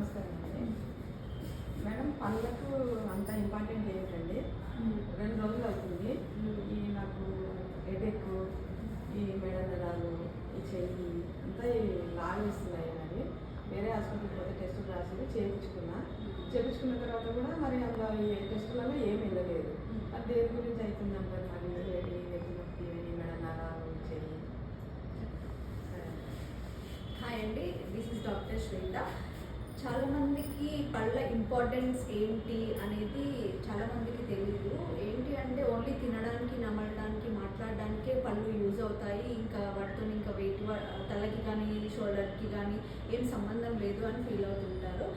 నమస్కారం అండి మేడం. పళ్ళకు అంత ఇంపార్టెంట్ ఏమిటండి? 2 రోజులు అవుతుంది. ఈ నాకు హెడేక్, ఈ మెడ నరాలు, ఈ చెయ్యి అంతా లాగేస్తున్నాయి. అని వేరే హాస్పిటల్కి పోతే టెస్టులు రాసి చేయించుకున్న తర్వాత కూడా మరి అందులో ఈ టెస్టులలో ఏమి వెళ్ళలేదు. అది దేని గురించి అవుతుందంటారు? మరి నెత్తి నొప్పి, మెడ నరాలు, చెయ్యి. హాయ్ అండి, దిస్ ఇస్ డాక్టర్ శ్వేత. చాలామందికి పళ్ళ ఇంపార్టెన్స్ ఏంటి అనేది చాలామందికి తెలియదు. ఏంటి అంటే ఓన్లీ తినడానికి, నమలడానికి, మాట్లాడడానికే పళ్ళు యూజ్ అవుతాయి. ఇంకా వాటితో ఇంకా వెయిట్ తలకి కానీ షోల్డర్కి కానీ ఏం సంబంధం లేదు అని ఫీల్ అవుతుంటారు.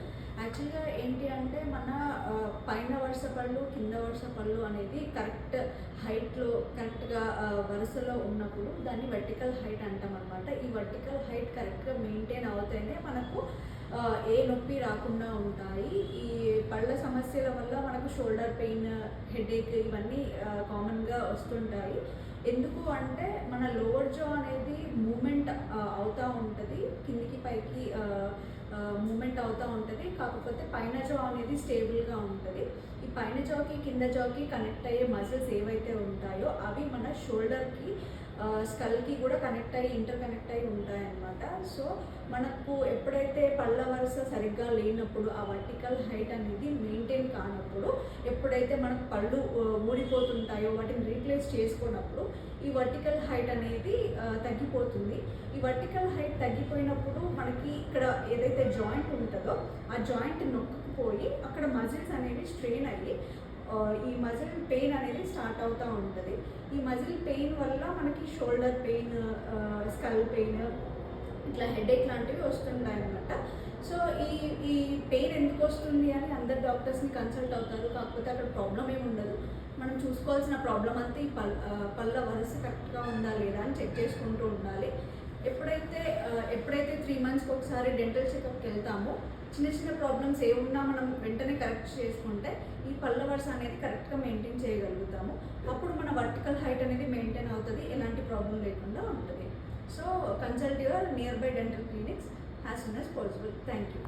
యాక్చువల్గా ఏంటి అంటే మన పైన వరుస పళ్ళు, కింద వరుస పళ్ళు అనేది కరెక్ట్ హైట్లో కరెక్ట్గా వరుసలో ఉన్నప్పుడు దాన్ని వర్టికల్ హైట్ అంటాం అనమాట. ఈ వర్టికల్ హైట్ కరెక్ట్గా మెయింటైన్ అవుతేనే మనకు ఏ నొప్పి రాకుండా ఉంటాయి. ఈ పళ్ళ సమస్యల వల్ల మనకు షోల్డర్ పెయిన్, హెడేక్ ఇవన్నీ కామన్గా వస్తుంటాయి. ఎందుకు అంటే మన లోవర్ జా అనేది మూమెంట్ అవుతూ ఉంటుంది, కిందికి పైకి మూమెంట్ అవుతూ ఉంటుంది. కాకపోతే పైన జా అనేది స్టేబుల్గా ఉంటుంది. ఈ పైన జాకి కింద జాకి కనెక్ట్ అయ్యే మజిల్స్ ఏవైతే ఉంటాయో అవి మన షోల్డర్కి, స్కల్కి కూడా ఇంటర్ కనెక్ట్ అయ్యి ఉంటాయన్నమాట. సో మనకు ఎప్పుడైతే పళ్ళ వరుస సరిగ్గా లేనప్పుడు, ఆ వర్టికల్ హైట్ అనేది మెయింటైన్ కానప్పుడు, ఎప్పుడైతే మనకు పళ్ళు ఊడిపోతుంటాయో వాటిని రీప్లేస్ చేసుకున్నప్పుడు ఈ వర్టికల్ హైట్ అనేది తగ్గిపోతుంది. ఈ వర్టికల్ హైట్ తగ్గిపోయినప్పుడు మనకి ఇక్కడ ఏదైతే జాయింట్ ఉంటుందో ఆ జాయింట్ నొక్కుపోయి అక్కడ మజిల్స్ అనేవి స్ట్రెయిన్ అయ్యి ఈ మజిల్ పెయిన్ అనేది స్టార్ట్ అవుతూ ఉంటుంది. ఈ మజిల్ పెయిన్ వల్ల మనకి షోల్డర్ పెయిన్, స్కల్ పెయిన్, ఇట్లా హెడేక్ లాంటివి వస్తుంటాయి అన్నమాట. సో ఈ పెయిన్ ఎందుకు వస్తుంది అని అందరు డాక్టర్స్ని కన్సల్ట్ అవుతారు. కాకపోతే అక్కడ ప్రాబ్లం ఏమి ఉండదు. మనం చూసుకోవాల్సిన ప్రాబ్లం అంతా ఈ పళ్ళ వరుస కరెక్ట్గా ఉందా లేదా అని చెక్ చేసుకుంటూ ఉండాలి. ఎప్పుడైతే 3 monthsకి ఒకసారి డెంటల్ చెకప్కి వెళ్తామో చిన్న ప్రాబ్లమ్స్ ఏమున్నా మనం వెంటనే కరెక్ట్ చేసుకుంటే ఈ పళ్ళ వరుస అనేది కరెక్ట్గా మెయింటైన్ చేయగలుగుతాము. అప్పుడు మన వర్టికల్ హైట్ అనేది మెయింటైన్ అవుతుంది, ఎలాంటి ప్రాబ్లం లేకుండా ఉంటుంది. So consult your near by dental clinics as soon as possible. Thank you.